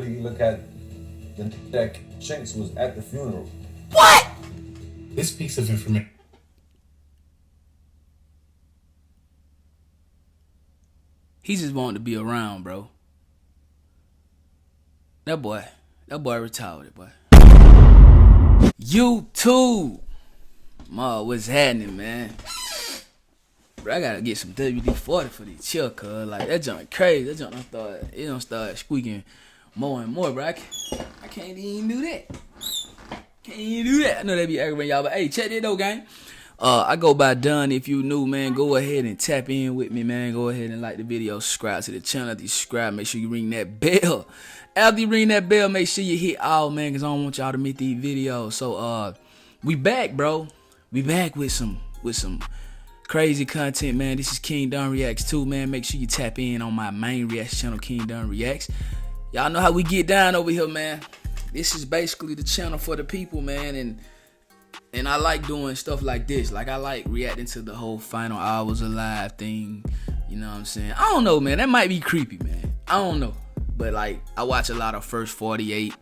You look at that Chinx was at the funeral. What? This piece of information. He just wanted to be around, bro. That boy retarded, boy. YouTube. Ma, what's happening, man? Bro, I gotta get some WD-40 for this chill, cuz. Like, that junk crazy. That junk don't start squeaking more and more, bro. I can't even do that. Can't even do that. I know they be aggravating y'all, but hey, check this though, gang. I go by Dunn. If you new, man, go ahead and tap in with me, man. Go ahead and like the video, subscribe to the channel. After you subscribe, make sure you ring that bell. After you ring that bell, make sure you hit all, man, because I don't want y'all to miss these videos. So, we back, bro. We back with some crazy content, man. This is King Dunn Reacts 2, man. Make sure you tap in on my main reacts channel, King Dunn Reacts. Y'all know how we get down over here, man. This is basically the channel for the people, man, and I like doing stuff like this. Like, I like reacting to the whole Final Hours Alive thing. You know what I'm saying? I don't know, man. That might be creepy, man. I don't know. But, like, I watch a lot of First 48.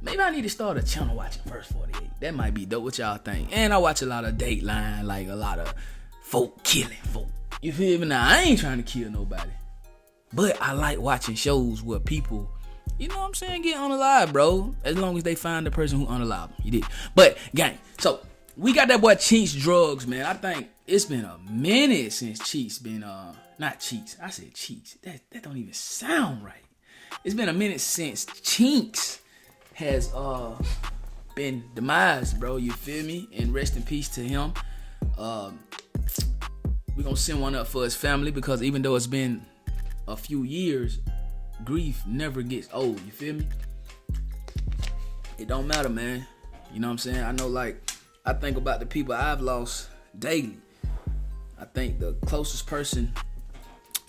Maybe I need to start a channel watching First 48. That might be dope. What y'all think? And I watch a lot of Dateline, like a lot of folk killing folk. You feel me? Now, I ain't trying to kill nobody. But I like watching shows where people, you know what I'm saying, get unalive, bro. As long as they find the person who unalive them. You did. But, gang, so we got that boy Chinx drugs, man. I think it's been a minute since Chinx been, not Chinx. I said Chinx. That don't even sound right. It's been a minute since Chinx has, been demised, bro. You feel me? And rest in peace to him. We're gonna send one up for his family because even though it's been a few years, grief never gets old. You feel me? It don't matter, man. You know what I'm saying? I know, like, I think about the people I've lost daily. I think the closest person,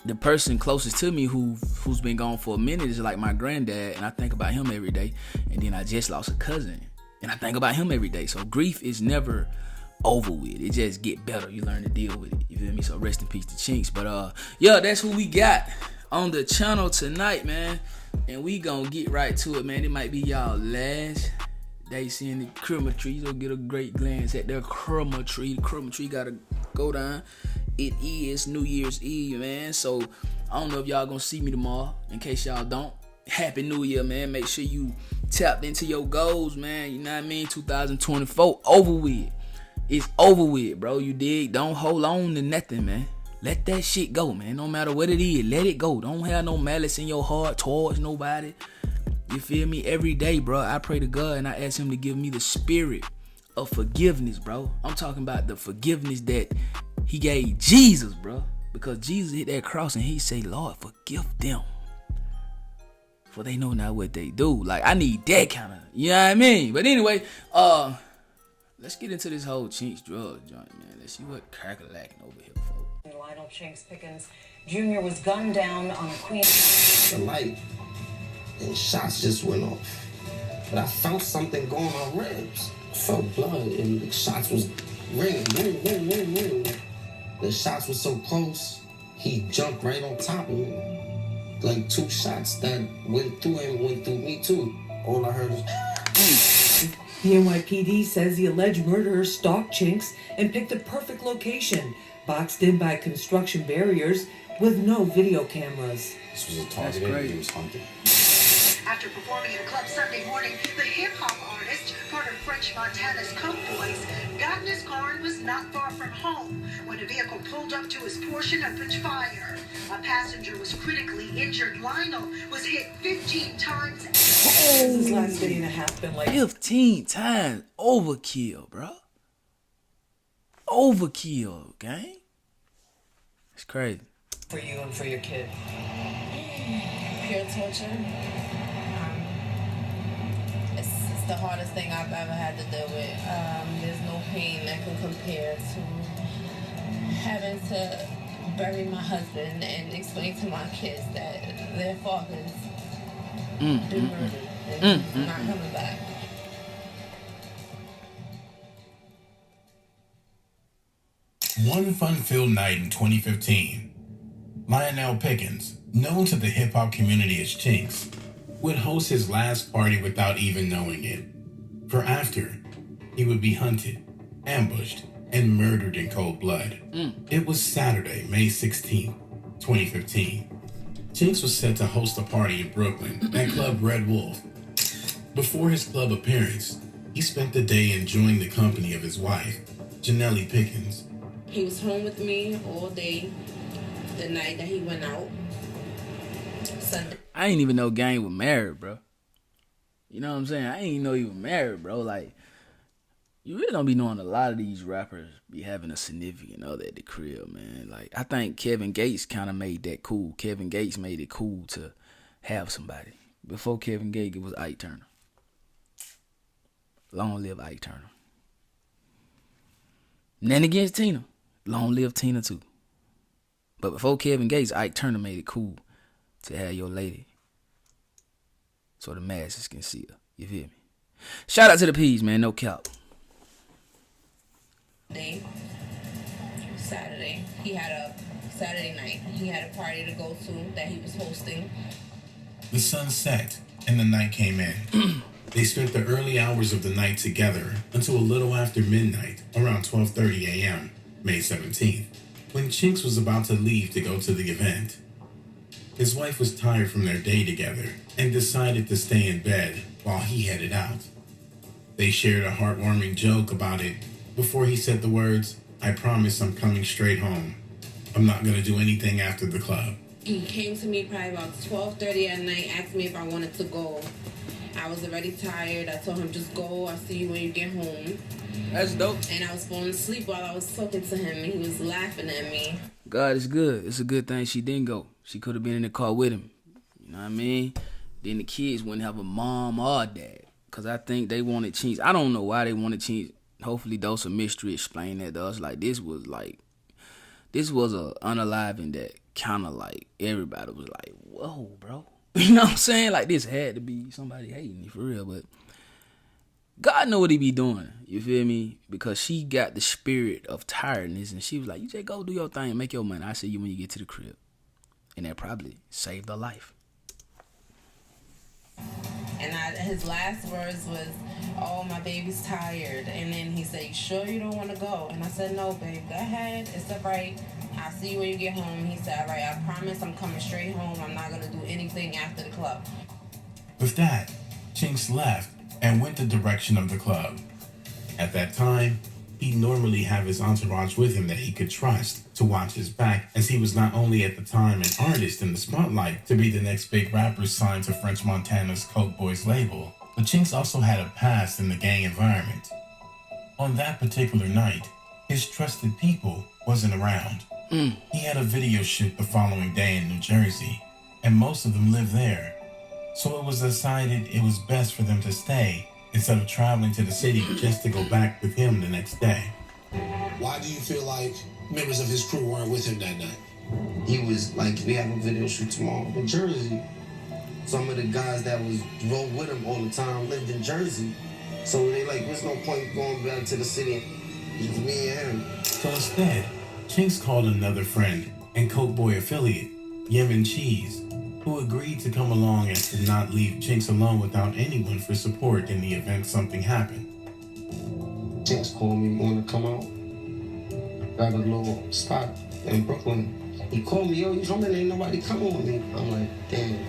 the person closest to me who's been gone for a minute is like my granddad, and I think about him every day. And then I just lost a cousin, and I think about him every day. So grief is never over with. It just get better. You learn to deal with it. You feel me? So rest in peace to Chinx. But yeah, that's who we got on the channel tonight, man. And we gonna get right to it, man. It might be y'all last day seeing the crematory. You'll get a great glance at the crematory. The crematory gotta go down. It is New Year's Eve, man. So I don't know if y'all gonna see me tomorrow. In case y'all don't, Happy New Year, man. Make sure you tapped into your goals, man. You know what I mean? 2024 over with. It's over with, bro. You dig? Don't hold on to nothing, man. Let that shit go, man. No matter what it is, let it go. Don't have no malice in your heart towards nobody. You feel me? Every day, bro, I pray to God and I ask him to give me the spirit of forgiveness, bro. I'm talking about the forgiveness that he gave Jesus, bro. Because Jesus hit that cross and he say, Lord, forgive them, for they know not what they do. Like, I need that kind of, you know what I mean? But anyway, let's get into this whole Chinx drug joint, man. Let's see what crack-a-lacking over here, folks. Lionel Chinx Pickens Jr. was gunned down on a Queen. The light and shots just went off. But I felt something go on my ribs. I felt blood and the shots was ringing. The shots were so close, he jumped right on top of me. Like 2 shots that went through him, went through me too. All I heard was The NYPD says the alleged murderer stalked Chinx and picked a perfect location, boxed in by construction barriers with no video cameras. this was a target he was hunting. After performing at a club Sunday morning, the hip-hop artist, part of French Montana's Coke Boys, got in his car and was not far from home when a vehicle pulled up to his Porsche and opened fire. A passenger was critically injured. Lionel was hit 15 times. This last day and a half been like 15 times. Overkill, bro. Overkill, gang. It's crazy. for you and for your kid. Pure torture. It's the hardest thing I've ever had to deal with. There's no pain that can compare to having to bury my husband and explain to my kids that their father's been murdered and not coming back. One fun-filled night in 2015, Lionel Pickens, known to the hip-hop community as Chinx, would host his last party without even knowing it. For after, he would be hunted, ambushed, and murdered in cold blood. It was Saturday, May 16th, 2015. Chinx was set to host a party in Brooklyn at Club Red Wolf. Before his club appearance, he spent the day enjoying the company of his wife, Janelle Pickens. He was home with me all day, the night that he went out. Sunday. I ain't even know Gang was married, bro. You know what I'm saying? I ain't even know he was married, bro. Like, you really don't be knowing a lot of these rappers be having a significant other at the crib, man. Like, I think Kevin Gates kind of made that cool. Kevin Gates made it cool to have somebody. Before Kevin Gates, it was Ike Turner. Long live Ike Turner. Nothing against Tina. Long live Tina, too. But before Kevin Gates, Ike Turner made it cool to have your lady so the masses can see her. You feel me? Shout out to the P's, man. No cap. Saturday, he had a Saturday night. He had a party to go to that he was hosting. The sun set and the night came in. They spent the early hours of the night together until a little after midnight, around 12:30 a.m., May 17th, when Chinx was about to leave to go to the event. His wife was tired from their day together and decided to stay in bed while he headed out. They shared a heartwarming joke about it before he said the words, "I promise I'm coming straight home. I'm not going to do anything after the club." He came to me probably about 12:30 at night, asked me if I wanted to go. I was already tired. I told him, just go. I'll see you when you get home. That's dope. And I was falling asleep while I was talking to him, and he was laughing at me. God is good. It's a good thing she didn't go. She could have been in the car with him. You know what I mean? Then the kids wouldn't have a mom or a dad. Because I think they wanted Chinx. I don't know why they wanted Chinx. Hopefully, Dose of Mystery explained that to us. Like, this was a unaliving that kind of like everybody was like, whoa, bro. You know what I'm saying? Like, this had to be somebody hating me for real. But God know what he be doing. You feel me? Because she got the spirit of tiredness. And she was like, you just go do your thing. Make your money. I see you when you get to the crib. And that probably saved her life. And his last words was, "Oh, my baby's tired." And then he said, "You sure you don't want to go?" And I said, "No, babe, go ahead. It's all right. I'll see you when you get home." He said, "All right, I promise I'm coming straight home. I'm not going to do anything after the club." With that, Chinx left and went the direction of the club. At that time, he'd normally have his entourage with him that he could trust to watch his back, as he was not only at the time an artist in the spotlight to be the next big rapper signed to French Montana's Coke Boys label, but Chinx also had a past in the gang environment. On that particular night, his trusted people wasn't around. He had a video shoot the following day in New Jersey, and most of them lived there. So it was decided it was best for them to stay instead of traveling to the city just to go back with him the next day. Why do you feel like members of his crew weren't with him that night? He was like, we have a video shoot tomorrow in Jersey. Some of the guys that was roll with him all the time lived in Jersey. So they like, there's no point going back to the city. It's me and him. So instead, Chinx called another friend and Coke Boy affiliate, Yemen Cheese, who agreed to come along and to not leave Chinx alone without anyone for support in the event something happened. Chinx called me, want to come out? Got a little spot in Brooklyn. He called me, yo, you told me there ain't nobody coming with me. I'm like, damn.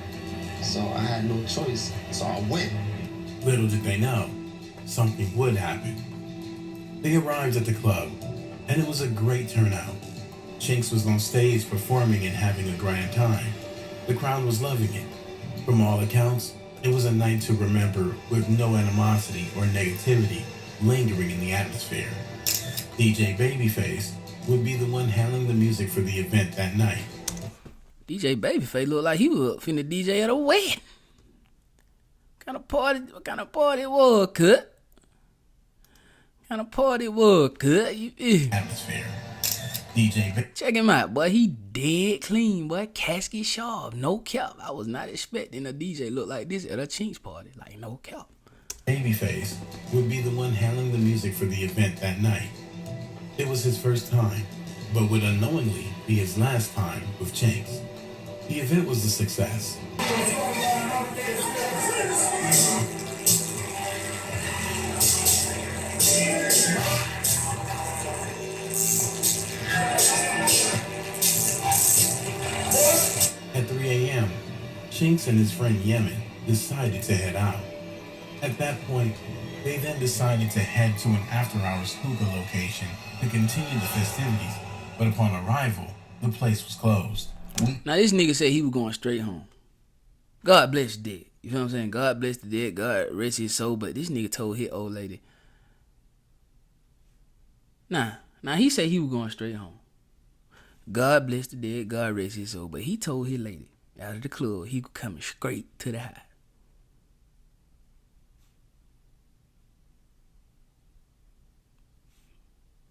So I had no choice, so I went. Little did they know, something would happen. They arrived at the club, and it was a great turnout. Chinx was on stage performing and having a grand time. The crowd was loving it. From all accounts, it was a night to remember with no animosity or negativity lingering in the atmosphere. DJ Babyface would be the one handling the music for the event that night. DJ Babyface looked like he was finna DJ at a wedding. What kind of party it was, cut? Kind of party it was, cut? Atmosphere. DJ Check him out, boy. He dead clean, boy. Casket sharp, no cap. I was not expecting a DJ look like this at a Chinx party. Like, no cap. Babyface would be the one handling the music for the event that night. It was his first time, but would unknowingly be his last time with Chinx. The event was a success. Chinx and his friend Yemen decided to head out. At that point, they then decided to head to an after-hours hookah location to continue the festivities, but upon arrival, the place was closed. Now this nigga said he was going straight home. God bless the dead. You feel what I'm saying? God bless the dead. God rest his soul. But this nigga told his old lady. Nah, he said he was going straight home. God bless the dead. God rest his soul. But he told his lady out of the club he was coming straight to the house.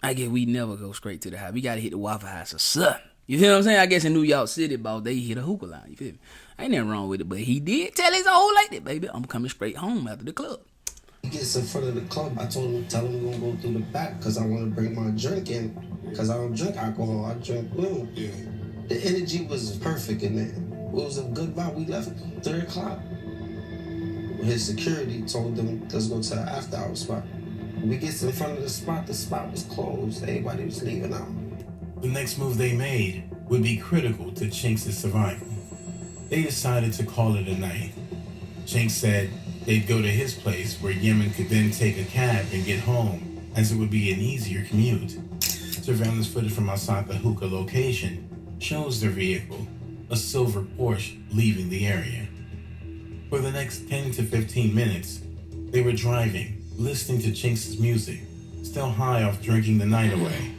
I guess we never go straight to the house. We gotta hit the Waffle House or something. You feel what I'm saying? I guess in New York City, boss, they hit a hookah line. You feel me? Ain't nothing wrong with it, but he did tell his old lady, baby, I'm coming straight home after the club. He gets in front of the club. I told him, tell him we're gonna go through the back because I want to bring my drink in. Because I don't drink alcohol, I drink milk. Yeah. The energy was perfect in there. It was a good vibe. We left 3 o'clock. His security told them, let's go to the after hour spot. We get in front of the spot was closed. Everybody was leaving out. The next move they made would be critical to Chinx's survival. They decided to call it a night. Chinx said they'd go to his place where Yemen could then take a cab and get home, as it would be an easier commute. Surveillance footage from outside the hookah location shows their vehicle, a silver Porsche, leaving the area. For the next 10 to 15 minutes, they were driving, listening to Chinx's music, still high off drinking the night away.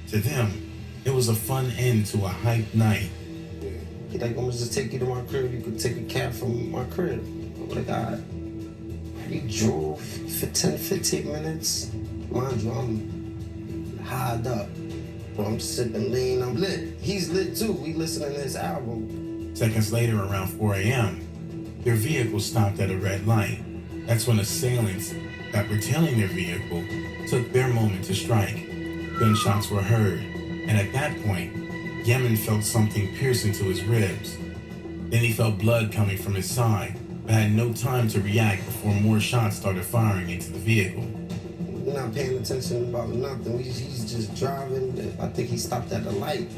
To them, it was a fun end to a hyped night. He's like, I'm gonna just take you to my crib. You could take a cab from my crib. I'm like, we drove for 10, 15 minutes. Mind you, I'm high up. I'm sipping lean, I'm lit. He's lit too. We listening to his album. Seconds later, around 4 a.m., their vehicle stopped at a red light. That's when assailants that were tailing their vehicle took their moment to strike. Gunshots were heard, and at that point, Yemen felt something pierce into his ribs. Then he felt blood coming from his side, but had no time to react before more shots started firing into the vehicle. We're not paying attention about nothing. He's just driving. I think he stopped at the light,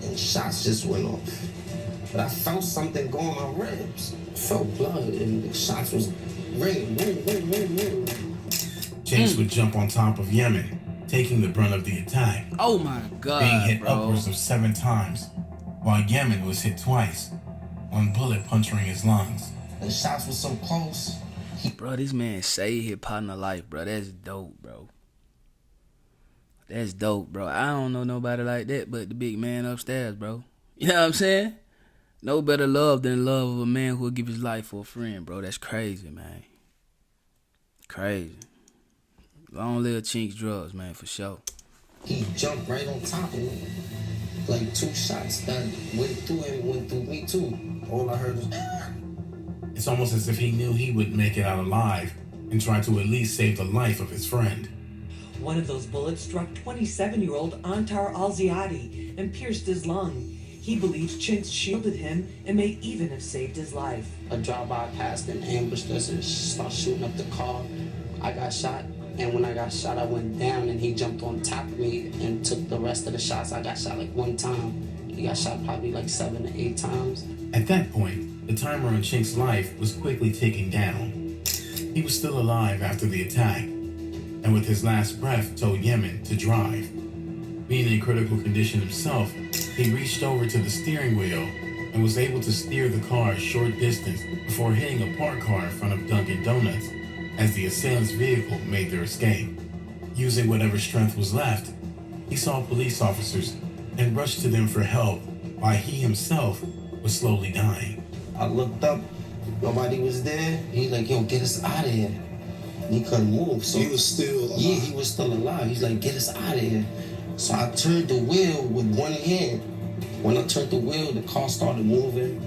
and shots just went off. But I felt something go on my ribs. I felt blood, and the shots was ringing. Chinx would jump on top of Yemen, taking the brunt of the attack. Oh my God, being hit bro. upwards of 7 times, while Yemen was hit twice, one bullet puncturing his lungs. The shots were so close. Bro, this man saved his partner life, bro. That's dope, bro. That's dope, bro. I don't know nobody like that but the big man upstairs, bro. You know what I'm saying? No better love than the love of a man who will give his life for a friend, bro. That's crazy, man. Crazy. Long live Chinx drugs, man, for sure. He jumped right on top of me. Like 2 shots that went through him, went through me too. All I heard was, It's almost as if he knew he wouldn't make it out alive and tried to at least save the life of his friend. One of those bullets struck 27-year-old Antar Al-Ziadi and pierced his lung. He believes Chinx shielded him and may even have saved his life. A drive-by passed and ambushed us and started shooting up the car. I got shot, and when I got shot, I went down and he jumped on top of me and took the rest of the shots. I got shot like 1 time. He got shot probably like 7 to 8 times. At that point, the timer on Chinx's life was quickly ticking down. He was still alive after the attack, and with his last breath told Yemen to drive. Being in critical condition himself, he reached over to the steering wheel and was able to steer the car a short distance before hitting a parked car in front of Dunkin' Donuts as the assailant's vehicle made their escape. Using whatever strength was left, he saw police officers and rushed to them for help while he himself was slowly dying. I looked up, nobody was there. He like, yo, get us out of here. And he couldn't move. So he was still alive. Yeah, he was still alive. He's like, get us out of here. So I turned the wheel with one hand. When I turned the wheel, the car started moving.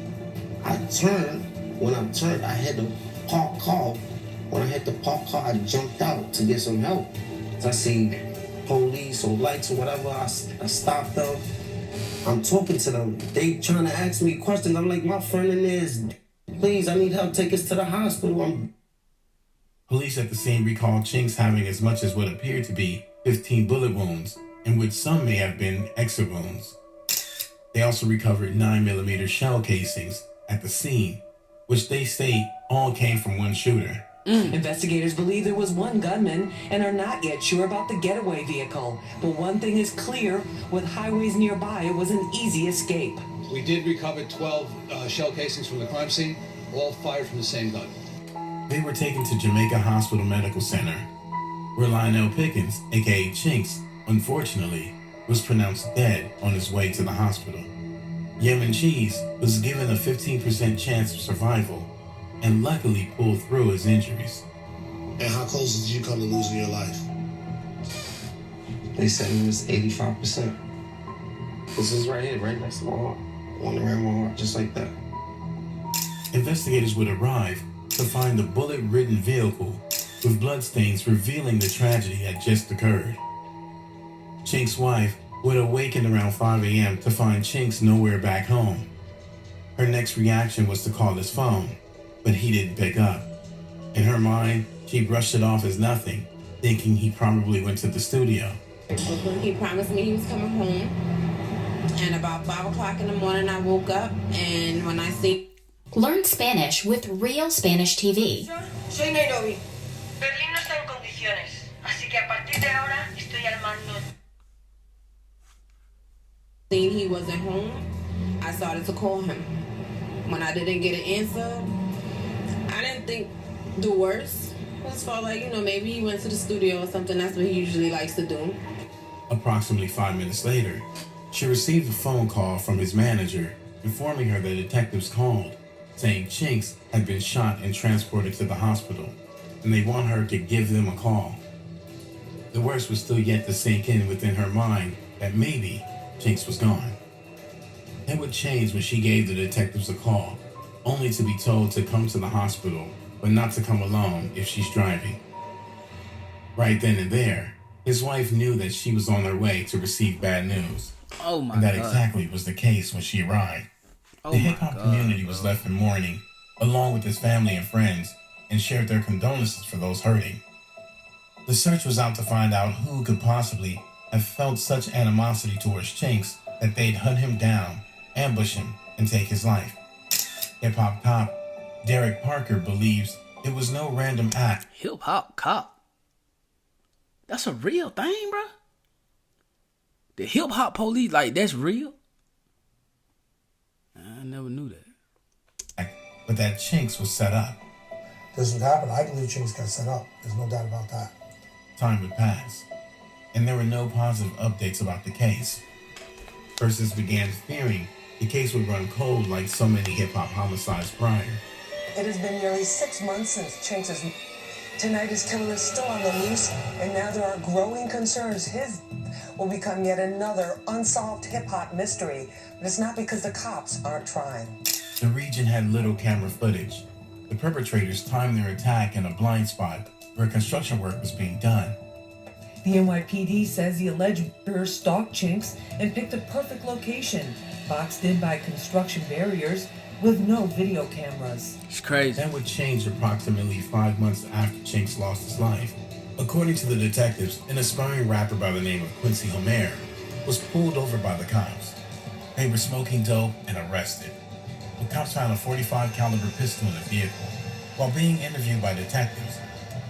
I turned. When I turned, I hit the parked car. When I hit the parked car, I jumped out to get some help. I see police or lights or whatever. I stopped them. I'm talking to them. They trying to ask me questions. I'm like, my friend in there is, please, I need help. Take us to the hospital. Police at the scene recalled Chinx having as much as what appeared to be 15 bullet wounds, in which some may have been exit wounds. They also recovered 9mm shell casings at the scene, which they say all came from one shooter. Investigators believe there was one gunman and are not yet sure about the getaway vehicle. But one thing is clear, with highways nearby, it was an easy escape. We did recover 12 shell casings from the crime scene, all fired from the same gun. They were taken to Jamaica Hospital Medical Center, where Lionel Pickens, aka Chinx, unfortunately, was pronounced dead on his way to the hospital. Yemen Cheese was given a 15% chance of survival and luckily pulled through his injuries. And how close did you come to losing your life? They said it was 85%. This is right here, right next to my heart. One around my heart, just like that. Investigators would arrive to find the bullet-ridden vehicle with bloodstains revealing the tragedy that just occurred. Chinx's wife would awaken around 5 a.m. to find Chinx nowhere back home. Her next reaction was to call his phone, but he didn't pick up. In her mind, she brushed it off as nothing, thinking he probably went to the studio. He promised me he was coming home, and about 5 o'clock in the morning I woke up, and when I see... Learn Spanish with Real Spanish TV. Soy Nairobi. Berlín no está en condiciones, así que a partir de ahora estoy al mando. Seeing he wasn't home, I started to call him. When I didn't get an answer, I didn't think the worst. It was for maybe he went to the studio or something. That's what he usually likes to do. Approximately 5 minutes later, she received a phone call from his manager informing her that detectives called, saying Chinx had been shot and transported to the hospital, and they want her to give them a call. The worst was still yet to sink in within her mind that maybe Chinx was gone. It would change when she gave the detectives a call, only to be told to come to the hospital, but not to come alone if she's driving. Right then and there, his wife knew that she was on her way to receive bad news. Oh my and that God. exactly was the case when she arrived. The hip-hop community was left in mourning, along with his family and friends, and shared their condolences for those hurting. The search was out to find out who could possibly have felt such animosity towards Chinx that they'd hunt him down, ambush him, and take his life. Hip-hop cop Derek Parker believes it was no random act. Hip-hop cop? That's a real thing, bro? The hip-hop police, that's real? I never knew that. But that Chinx was set up. Doesn't happen. I believe Chinx got set up. There's no doubt about that. Time would pass, and there were no positive updates about the case. Persons began fearing the case would run cold like so many hip-hop homicides prior. It has been nearly 6 months since Chinx's. Tonight his killer is still on the loose, and now there are growing concerns his will become yet another unsolved hip-hop mystery. But it's not because the cops aren't trying. The region had little camera footage. The perpetrators timed their attack in a blind spot where construction work was being done. The NYPD says the alleged murderer stalked Chinx and picked the perfect location, boxed in by construction barriers with no video cameras. It's crazy. That would change approximately 5 months after Chinx lost his life. According to the detectives, an aspiring rapper by the name of Quincy Homer was pulled over by the cops. They were smoking dope and arrested. The cops found a .45 caliber pistol in the vehicle. While being interviewed by detectives,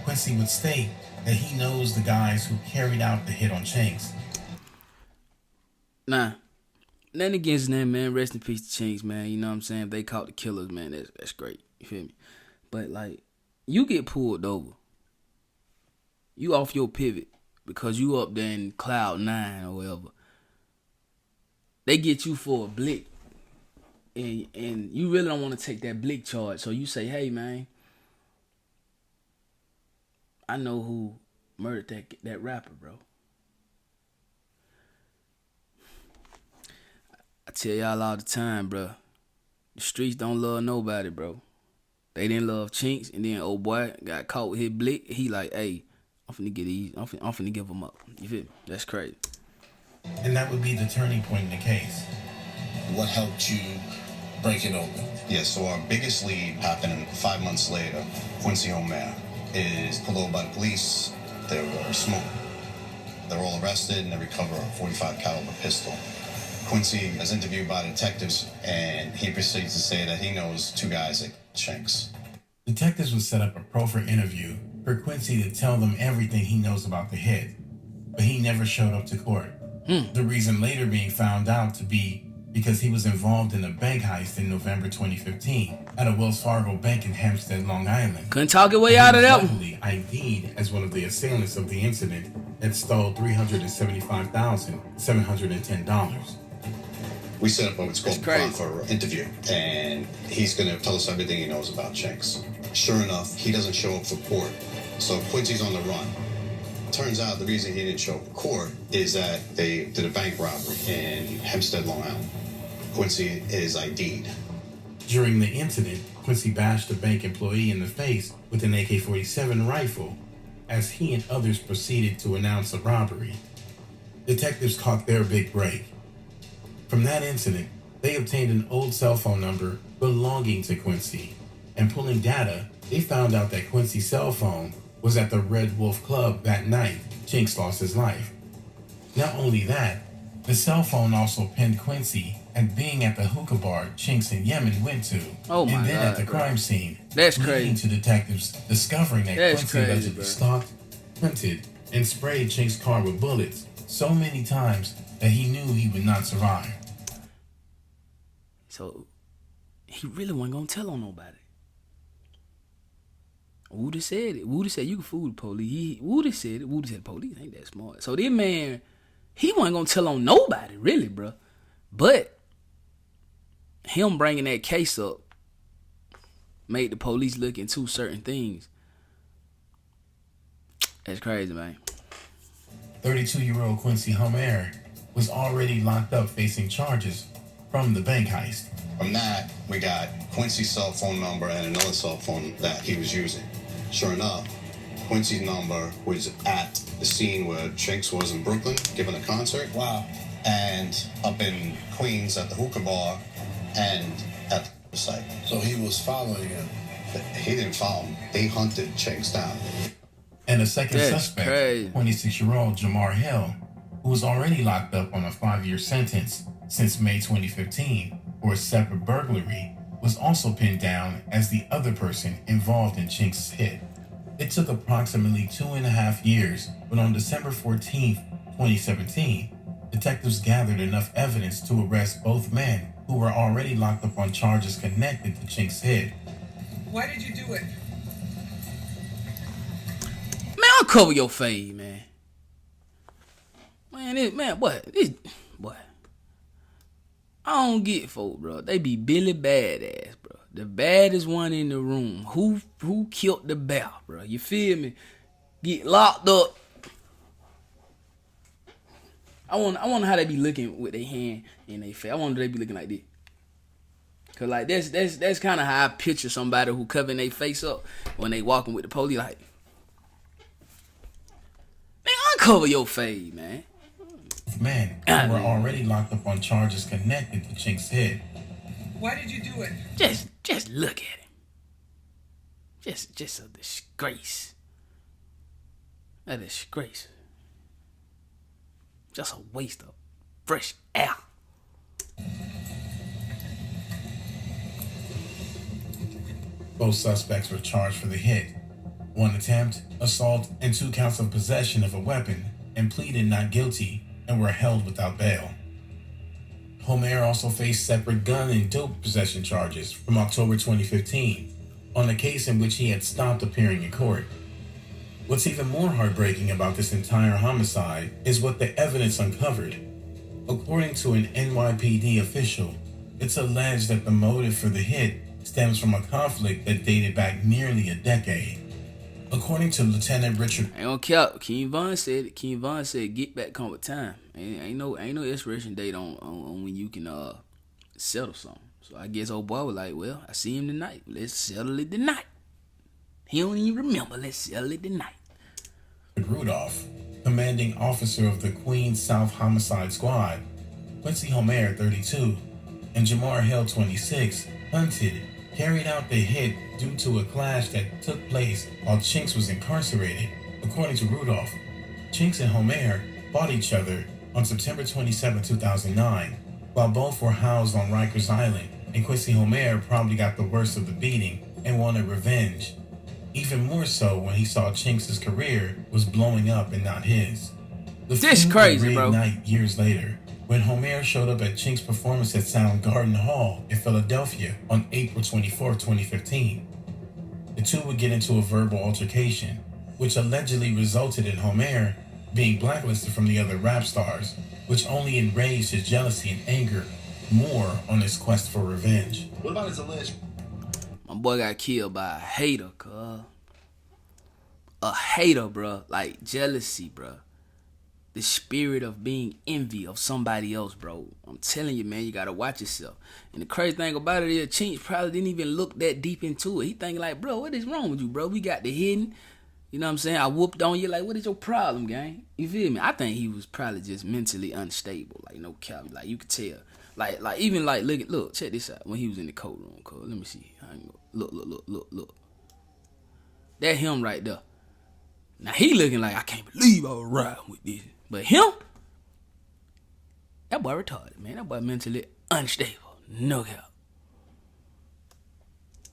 Quincy would state that he knows the guys who carried out the hit on Chinx. Nah, nothing against them, man. Rest in peace to Chinx, man. You know what I'm saying? If they caught the killers, man, that's great. You feel me? But, you get pulled over. You off your pivot because you up there in cloud 9 or whatever. They get you for a blick. And you really don't want to take that blick charge. So you say, hey, man, I know who murdered that rapper, bro. I tell y'all all the time, bro. The streets don't love nobody, bro. They didn't love Chinx, and then old boy got caught with his blick. He like, hey, I'm finna get these. I'm finna give them up. You feel me? That's crazy. And that would be the turning point in the case. What helped you break it open? Yeah, so our biggest lead happened 5 months later. Quincy Homer is pulled over by the police. They were smoking. They're all arrested and they recover a .45 caliber pistol. Quincy is interviewed by detectives, and he proceeds to say that he knows two guys at Chinx. Detectives would set up a proffer interview for Quincy to tell them everything he knows about the hit, but he never showed up to court. The reason later being found out to be because he was involved in a bank heist in November 2015 at a Wells Fargo bank in Hempstead, Long Island. Couldn't talk your way out of that one. He was ID'd as one of the assailants of the incident that stole $375,710. We set up what's called a proffer interview, and he's going to tell us everything he knows about Chinx. Sure enough, he doesn't show up for court, so Quincy's on the run. Turns out the reason he didn't show up for court is that they did a bank robbery in Hempstead, Long Island. Quincy is ID'd. During the incident, Quincy bashed a bank employee in the face with an AK-47 rifle as he and others proceeded to announce a robbery. Detectives caught their big break. From that incident, they obtained an old cell phone number belonging to Quincy, and pulling data, they found out that Quincy's cell phone was at the Red Wolf Club that night Chinx lost his life. Not only that, the cell phone also pinned Quincy at being at the hookah bar Chinx and Yemen went to, and then at the crime scene. That's leading crazy. to detectives discovering that Quincy allegedly stalked, hunted, and sprayed Chinx's car with bullets so many times that he knew he would not survive. So he really wasn't gonna tell on nobody. Woody said it. Woody said you can fool the police. Woody said it. Woody said the police ain't that smart. So this man, he wasn't gonna tell on nobody, really, bro. But him bringing that case up made the police look into certain things. That's crazy, man. 32-year-old Quincy Homer was already locked up facing charges from the bank heist. From that, we got Quincy's cell phone number and another cell phone that he was using. Sure enough, Quincy's number was at the scene where Chinx was in Brooklyn giving a concert. Wow. And up in Queens at the hookah bar and at the site. So he was following him. He didn't follow him. They hunted Chinx down. And the second That's suspect, crazy. 26-year-old Jamar Hill, who was already locked up on a 5-year sentence since May 2015 for a separate burglary, was also pinned down as the other person involved in Chinx's hit. It took approximately 2.5 years, but on December 14th, 2017, detectives gathered enough evidence to arrest both men who were already locked up on charges connected to Chinx's hit. Why did you do it? Man, I'll cover your fade, man. Boy. I don't get folk, bro. They be Billy Badass, bro. The baddest one in the room. Who killed the bear, bro? You feel me? Get locked up. I wonder how they be looking with their hand in their face. I wonder they be looking like this. Cause like that's kind of how I picture somebody who covering their face up when they walking with the police. Like, man, uncover your fade, man. Men who were already locked up on charges connected to Chinx's hit. Why did you do it? Just look at him. Just a disgrace. A disgrace. Just a waste of fresh air. Both suspects were charged for the hit. 1 attempt, assault, and 2 counts of possession of a weapon, and pleaded not guilty and were held without bail. Homer also faced separate gun and dope possession charges from October 2015 on a case in which he had stopped appearing in court. What's even more heartbreaking about this entire homicide is what the evidence uncovered. According to an NYPD official, it's alleged that the motive for the hit stems from a conflict that dated back nearly a decade. According to Lieutenant Richard... Ain't gonna cap. King Von said it. King Von said get back come with time. Ain't no expiration date on when you can settle something. So I guess old boy was like, well, I see him tonight. Let's settle it tonight. He don't even remember. Let's settle it tonight. Rudolph, commanding officer of the Queens South Homicide Squad, Quincy Homer, 32, and Jamar Hill, 26, hunted, carried out the hit due to a clash that took place while Chinx was incarcerated. According to Rudolph, Chinx and Homer fought each other on September 27, 2009, While both were housed on Rikers Island, and Quincy Homer probably got the worst of the beating and wanted revenge. Even more so when he saw Chinx's career was blowing up and not his. This crazy, bro. Night years later, when Homer showed up at Chinx's performance at Soundgarden Hall in Philadelphia on April 24, 2015. The two would get into a verbal altercation, which allegedly resulted in Homer being blacklisted from the other rap stars, which only enraged his jealousy and anger more on his quest for revenge. What about his alleged? My boy got killed by a hater, cuz. A hater, bro. Like jealousy, bro. The spirit of being envy of somebody else, bro. I'm telling you, man, you gotta watch yourself. And the crazy thing about it is, Chinx probably didn't even look that deep into it. He thinking like, bro, what is wrong with you, bro? We got the hidden. You know what I'm saying? I whooped on you. Like, what is your problem, gang? You feel me? I think he was probably just mentally unstable. Like, no cap. Like, you could tell. Like even like, look, check this out. When he was in the cold room, cuz. Let me see. Look. That him right there. Now, he looking like, I can't believe I was riding with this. But him, that boy retarded, man. That boy mentally unstable. No cap.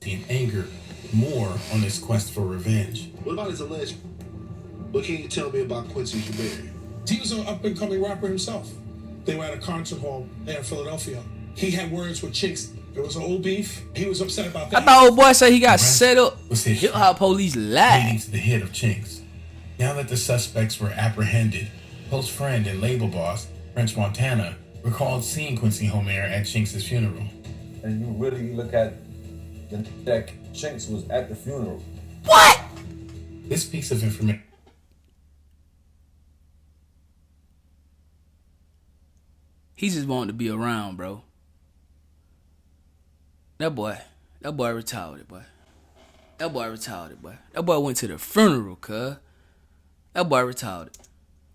And anger more on his quest for revenge. What about his alleged? What can you tell me about Quincy Joubert? He was an up-and-coming rapper himself. They were at a concert hall there in Philadelphia. He had words with Chinx. There was an old beef. He was upset about that. I thought old boy said he got set up. Hip hop police lied. Leading to the hit of Chinx. Now that the suspects were apprehended, close friend and label boss, French Montana, recalled seeing Quincy Homer at Chinx's funeral. And you really look at that Chinx was at the funeral. What? This piece of information. He just wanted to be around, bro. That boy retarded, boy. That boy went to the funeral, cuz. That boy retarded.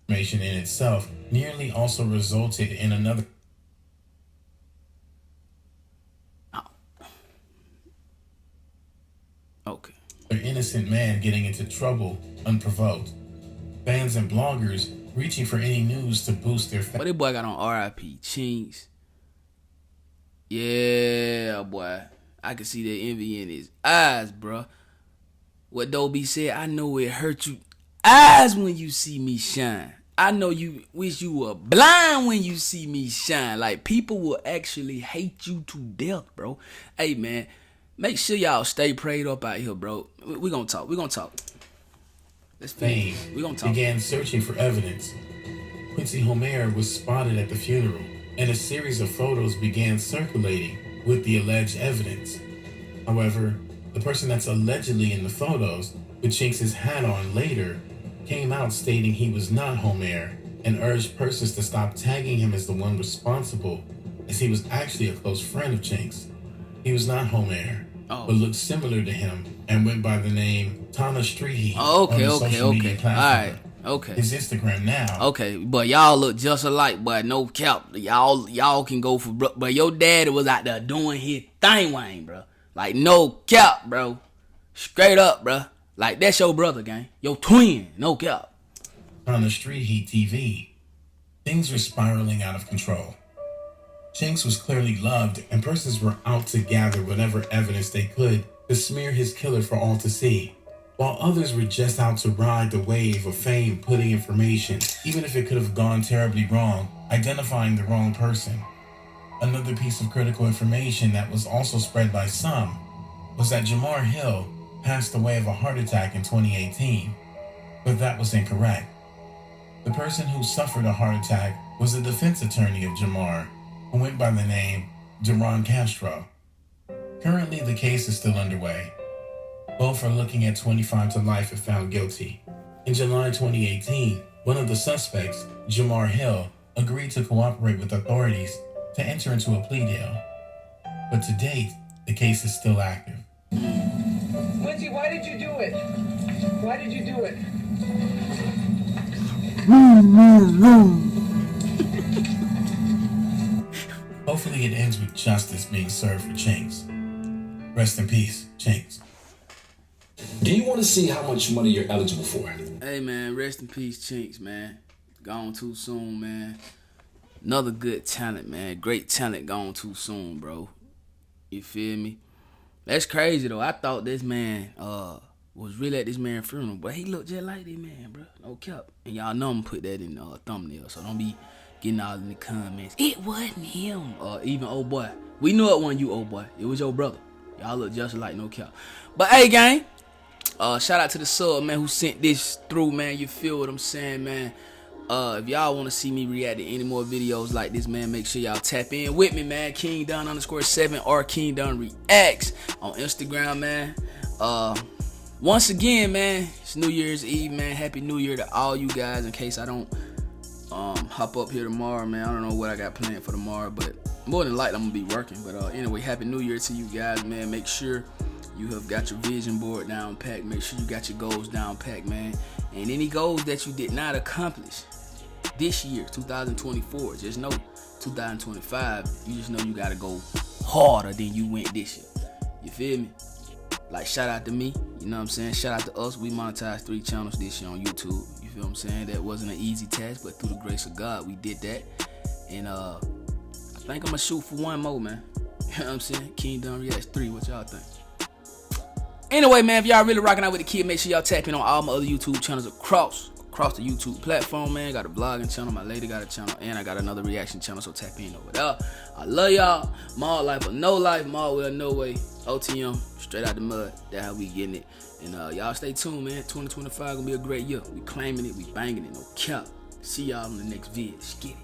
Information in itself nearly also resulted in another. Okay. An innocent man getting into trouble unprovoked. Fans and bloggers reaching for any news to boost their. But that boy got on R.I.P. Chinx. Yeah, boy. I can see the envy in his eyes, bro. What Dobie said, I know it hurt you eyes when you see me shine. I know you wish you were blind when you see me shine. Like, people will actually hate you to death, bro. Hey, man, make sure y'all stay prayed up out here, bro. We gonna talk. Let's fame. We gonna talk. Began searching for evidence. Quincy Homer was spotted at the funeral, and a series of photos began circulating with the alleged evidence. However, the person that's allegedly in the photos, with Chinx's hat on later, came out stating he was not Homer and urged persons to stop tagging him as the one responsible, as he was actually a close friend of Chinx. He was not Homer, but looked similar to him and went by the name Tana Street Heat on the social media platform. All right. Okay. His Instagram now. Okay, but y'all look just alike, but no cap. Y'all can go for, but your daddy was out there doing his thing, Wayne, bro. Like, no cap, bro. Straight up, bro. Like, that's your brother, gang. Your twin, no cap. On the Street Heat TV, things were spiraling out of control. Chinx was clearly loved, and persons were out to gather whatever evidence they could to smear his killer for all to see, while others were just out to ride the wave of fame, putting information, even if it could have gone terribly wrong, identifying the wrong person. Another piece of critical information that was also spread by some was that Jamar Hill passed away of a heart attack in 2018, but that was incorrect. The person who suffered a heart attack was the defense attorney of Jamar, who went by the name Duran Castro. Currently, the case is still underway. Both are looking at 25 to life if found guilty. In July 2018, one of the suspects, Jamar Hill, agreed to cooperate with authorities to enter into a plea deal. But to date, the case is still active. Lindsay, why did you do it? Why did you do it? Hopefully it ends with justice being served for Chinx. Rest in peace, Chinx. Do you want to see how much money you're eligible for? Hey, man, rest in peace, Chinx, man. Gone too soon, man. Another good talent, man. Great talent gone too soon, bro. You feel me? That's crazy though. I thought this man was really at this man's funeral, but he looked just like this man, bro. No cap. And y'all know I'm put that in the thumbnail, so don't be getting all in the comments. It wasn't him, or even old boy. We knew it wasn't you, old boy. It was your brother. Y'all look just like, no cap. But hey, gang. Shout out to the sub, man, who sent this through, man. You feel what I'm saying, man? If y'all want to see me react to any more videos like this, man, make sure y'all tap in with me, man. KingDon_7 or KingDon Reacts on Instagram, man. Once again, man, it's New Year's Eve, man. Happy New Year to all you guys. In case I don't hop up here tomorrow, man. I don't know what I got planned for tomorrow, but more than likely I'm gonna be working. But anyway, Happy New Year to you guys, man. Make sure you have got your vision board down packed. Make sure you got your goals down packed, man. And any goals that you did not accomplish this year, 2024, just know 2025, you just know you gotta go harder than you went this year. You feel me? Like, shout out to me, you know what I'm saying? Shout out to us. We monetized 3 channels this year on YouTube. You feel what I'm saying? That wasn't an easy task, but through the grace of God, we did that. And I think I'm gonna shoot for 1 more, man. You know what I'm saying? KingDon Reacts 3. What y'all think? Anyway, man, if y'all really rocking out with the kid, make sure y'all tap in on all my other YouTube channels across the YouTube platform, man. Got a vlogging channel, my lady got a channel, and I got another reaction channel, so tap in over there. I love y'all. Mall life or no life, mall well, no way. OTM, straight out the mud. That's how we getting it. And y'all stay tuned, man. 2025 gonna be a great year. We claiming it, we banging it, no cap. See y'all in the next vid. Get it.